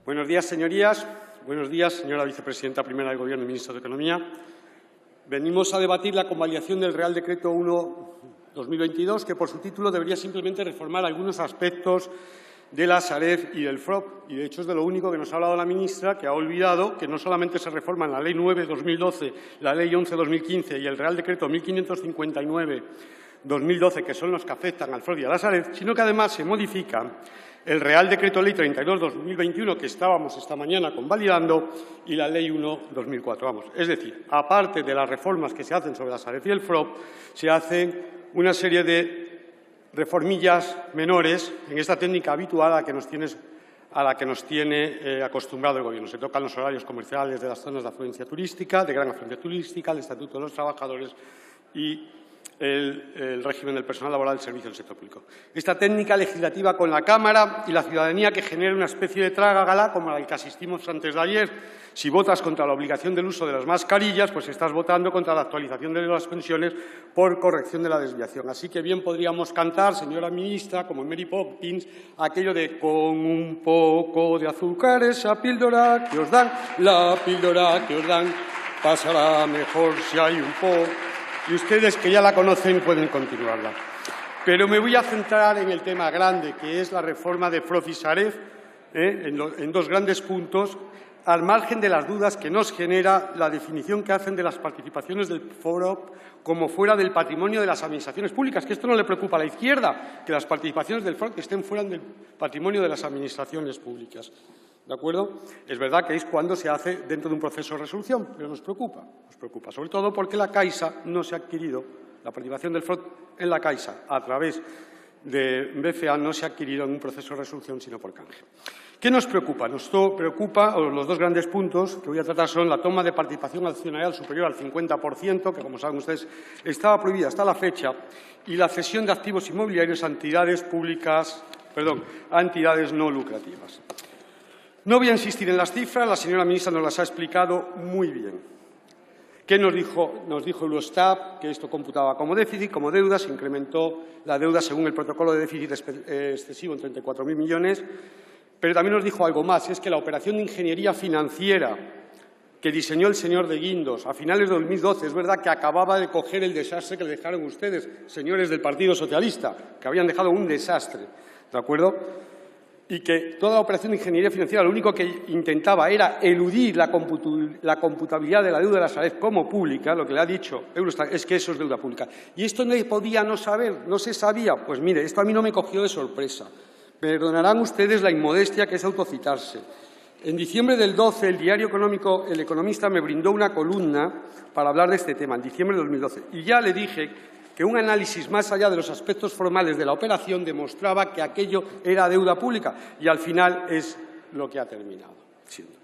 Buenos días, señorías. Buenos días, señora vicepresidenta primera del Gobierno y ministra de Economía. Venimos a debatir la convalidación del Real Decreto 1/2022, que por su título debería simplemente reformar algunos aspectos de la Sareb y del FROP. Y, de hecho, es de lo único que nos ha hablado la ministra, que ha olvidado que no solamente se reforman la Ley 9/2012, la Ley 11/2015 y el Real Decreto 1559/2012, que son los que afectan al FROP y a la Sareb, sino que además se modifica el Real Decreto Ley 32/2021, que estábamos esta mañana convalidando, y la Ley 1/2004. Es decir, aparte de las reformas que se hacen sobre la Sareb y el FROP, se hacen una serie de reformillas menores en esta técnica habitual a la que nos tiene acostumbrado el Gobierno. Se tocan los horarios comerciales de las zonas de afluencia turística, de gran afluencia turística, el Estatuto de los Trabajadores y el régimen del personal laboral del servicio del sector público. Esta técnica legislativa con la Cámara y la ciudadanía que genera una especie de trágala como la que asistimos antes de ayer. Si votas contra la obligación del uso de las mascarillas, pues estás votando contra la actualización de las pensiones por corrección de la desviación. Así que bien podríamos cantar, señora ministra, como en Mary Poppins, aquello de con un poco de azúcar esa píldora que os dan, la píldora que os dan pasará mejor si hay un poco. Y ustedes, que ya la conocen, pueden continuarla. Pero me voy a centrar en el tema grande, que es la reforma de FROP y Sareb, en dos grandes puntos, al margen de las dudas que nos genera la definición que hacen de las participaciones del FROP como fuera del patrimonio de las administraciones públicas, que esto no le preocupa a la izquierda, que las participaciones del FROP estén fuera del patrimonio de las administraciones públicas. ¿De acuerdo? Es verdad que es cuando se hace dentro de un proceso de resolución, pero nos preocupa, sobre todo porque la Caixa no se ha adquirido, la participación del FROP en la Caixa a través de BCA no se ha adquirido en un proceso de resolución, sino por canje. ¿Qué nos preocupa? Nos preocupa, o los dos grandes puntos que voy a tratar son la toma de participación accionarial superior al 50%, que, como saben ustedes, estaba prohibida hasta la fecha, y la cesión de activos inmobiliarios a entidades públicas, a entidades no lucrativas. No voy a insistir en las cifras, la señora ministra nos las ha explicado muy bien. ¿Qué nos dijo? Nos dijo Eurostat que esto computaba como déficit, como deuda, se incrementó la deuda según el protocolo de déficit excesivo en 34.000 millones, pero también nos dijo algo más, y es que la operación de ingeniería financiera que diseñó el señor de Guindos a finales de 2012, es verdad que acababa de coger el desastre que le dejaron ustedes, señores del Partido Socialista, que habían dejado un desastre, ¿de acuerdo? Y que toda la operación de ingeniería financiera lo único que intentaba era eludir la computabilidad de la deuda de la Sareb como pública. Lo que le ha dicho Eurostat es que eso es deuda pública. ¿Y esto no podía no saber? ¿No se sabía? Pues mire, esto a mí no me cogió de sorpresa. Perdonarán ustedes la inmodestia que es autocitarse. En diciembre del 12, el diario económico El Economista me brindó una columna para hablar de este tema, en diciembre de 2012. Y ya le dije que un análisis más allá de los aspectos formales de la operación demostraba que aquello era deuda pública y al final es lo que ha terminado siendo.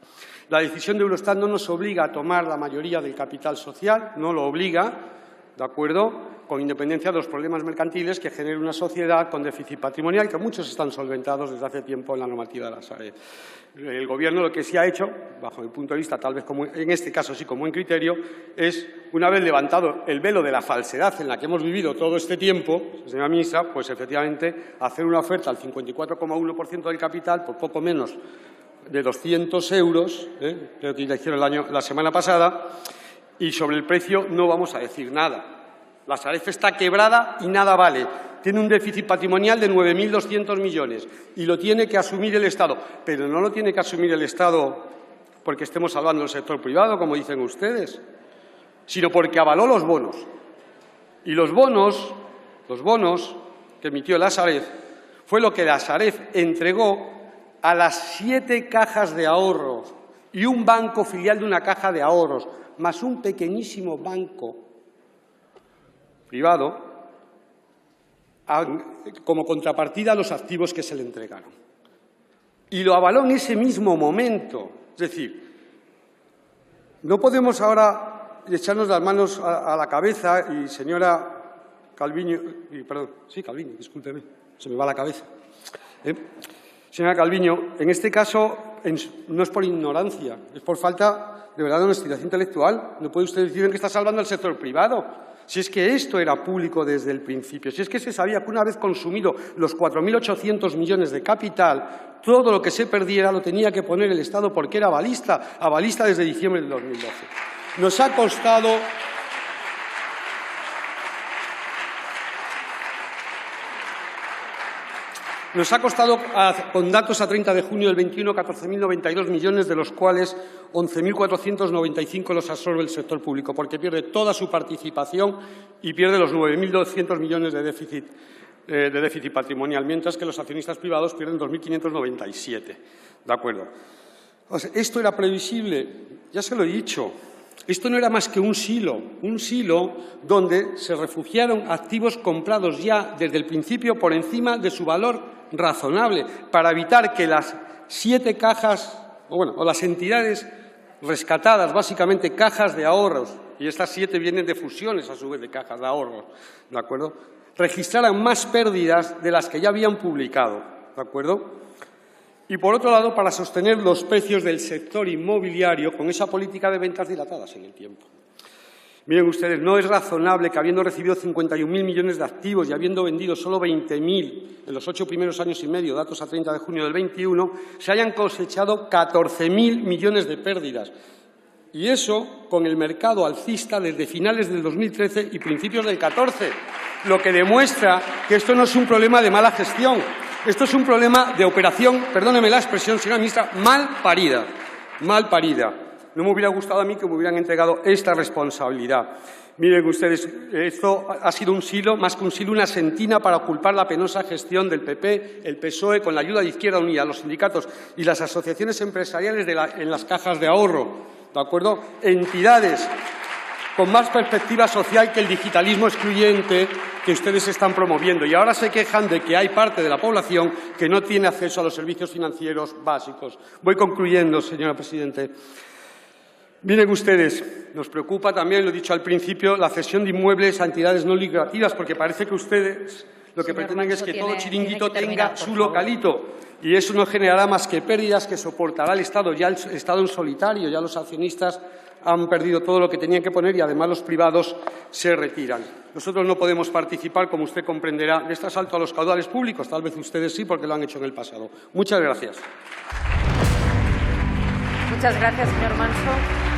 La decisión de Eurostat no nos obliga a tomar la mayoría del capital social, no lo obliga, ¿de acuerdo?, con independencia de los problemas mercantiles que genera una sociedad con déficit patrimonial, que muchos están solventados desde hace tiempo en la normativa de la Sareb. El Gobierno lo que sí ha hecho, bajo mi punto de vista, tal vez como en este caso sí como en criterio, es, una vez levantado el velo de la falsedad en la que hemos vivido todo este tiempo, señora ministra, pues efectivamente hacer una oferta al 54,1% del capital por poco menos de 200 euros, creo que la hicieron la semana pasada, y sobre el precio no vamos a decir nada. La Sareb está quebrada y nada vale. Tiene un déficit patrimonial de 9.200 millones y lo tiene que asumir el Estado. Pero no lo tiene que asumir el Estado porque estemos salvando el sector privado, como dicen ustedes, sino porque avaló los bonos. Y los bonos que emitió la Sareb fue lo que la Sareb entregó a las 7 cajas de ahorros y un banco filial de una caja de ahorros, más un pequeñísimo banco privado, como contrapartida a los activos que se le entregaron. Y lo avaló en ese mismo momento. Es decir, no podemos ahora echarnos las manos a la cabeza y, señora Calviño, Calviño, discúlpeme, se me va la cabeza. Señora Calviño, en este caso no es por ignorancia, es por falta de verdad de honestidad intelectual. No puede usted decir que está salvando el sector privado. Si es que esto era público desde el principio, si es que se sabía que una vez consumido los 4.800 millones de capital, Todo lo que se perdiera lo tenía que poner el Estado porque era avalista desde diciembre del 2012. Nos ha costado con datos a 30 de junio del 21, 14.092 millones, de los cuales 11.495 los absorbe el sector público, porque pierde toda su participación y pierde los 9.200 millones de déficit patrimonial, mientras que los accionistas privados pierden 2.597. ¿De acuerdo? O sea, esto era previsible, ya se lo he dicho. Esto no era más que un silo donde se refugiaron activos comprados ya desde el principio por encima de su valor razonable, para evitar que las 7 cajas, o las entidades rescatadas, básicamente cajas de ahorros, y estas 7 vienen de fusiones a su vez de cajas de ahorros, ¿de acuerdo?, registraran más pérdidas de las que ya habían publicado, ¿de acuerdo? Y, por otro lado, para sostener los precios del sector inmobiliario con esa política de ventas dilatadas en el tiempo. Miren ustedes, no es razonable que, habiendo recibido 51.000 millones de activos y habiendo vendido solo 20.000 en los 8 primeros años y medio, datos a 30 de junio del 21, se hayan cosechado 14.000 millones de pérdidas. Y eso con el mercado alcista desde finales del 2013 y principios del 14, lo que demuestra que esto no es un problema de mala gestión. Esto es un problema de operación, perdóneme la expresión, señora ministra, mal parida. No me hubiera gustado a mí que me hubieran entregado esta responsabilidad. Miren ustedes, esto ha sido un silo, más que un silo, una sentina para culpar la penosa gestión del PP, el PSOE, con la ayuda de Izquierda Unida, los sindicatos y las asociaciones empresariales en las cajas de ahorro, ¿de acuerdo? Entidades con más perspectiva social que el digitalismo excluyente que ustedes están promoviendo. Y ahora se quejan de que hay parte de la población que no tiene acceso a los servicios financieros básicos. Voy concluyendo, señora presidenta. Miren ustedes, nos preocupa también, lo he dicho al principio, la cesión de inmuebles a entidades no lucrativas, porque parece que ustedes lo que pretenden es que todo chiringuito tenga su localito, y eso no generará más que pérdidas que soportará el Estado, ya el Estado en solitario, ya los accionistas han perdido todo lo que tenían que poner y además los privados se retiran. Nosotros no podemos participar, como usted comprenderá, de este asalto a los caudales públicos, tal vez ustedes sí, porque lo han hecho en el pasado. Muchas gracias. Muchas gracias, señor Manso.